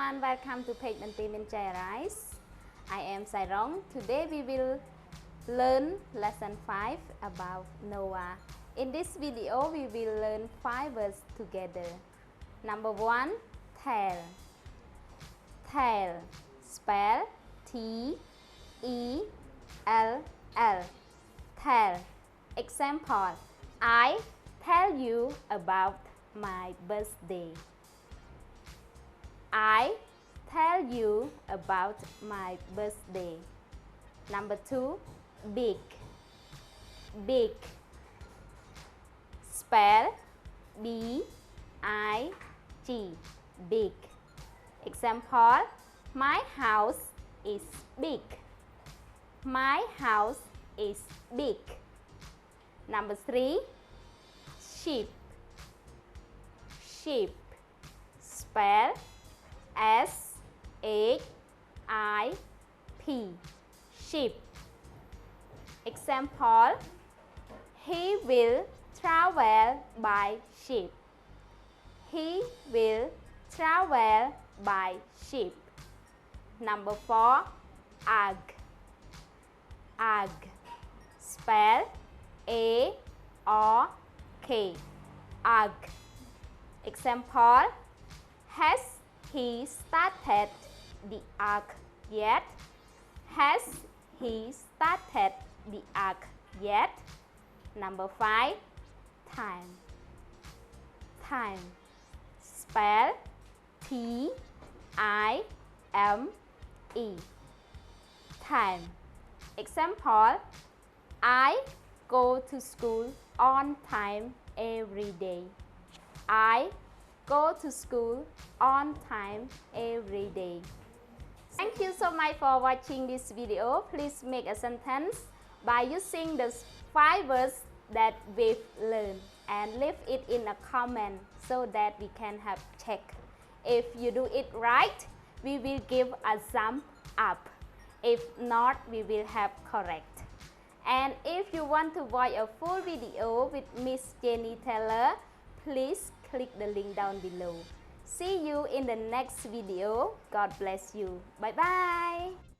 everyone, welcome to page Rise. I am Sairong. Today we will learn lesson 5 about Noah. In this video we will learn 5 words together. Number 1, tell. Tell, spell T-E-L-L. Tell. Example, I tell you about my birthday. I tell you about my birthday. Number 2, big. Big. Spell B-I-G. Big. Example, my house is big. My house is big. Number 3, sheep. Sheep. Spell S-H-I-P. Sheep. Example, he will travel by ship. He will travel by ship. Number 4, egg. Egg. Spell A-R-K. Egg. Example, has he started the ark yet? Has he started the ark yet? Number 5, time. Time. Spell T-I-M-E. Time. Example, I go to school on time every day. I go to school on time every day. Thank you so much for watching this video. Please make a sentence by using the 5 words that we've learned and leave it in a comment so that we can have check. If you do it right, we will give a thumb up. If not, we will have correct. And if you want to watch a full video with Miss Jenny Taylor, please click the link down below. See you in the next video. God bless you. Bye bye.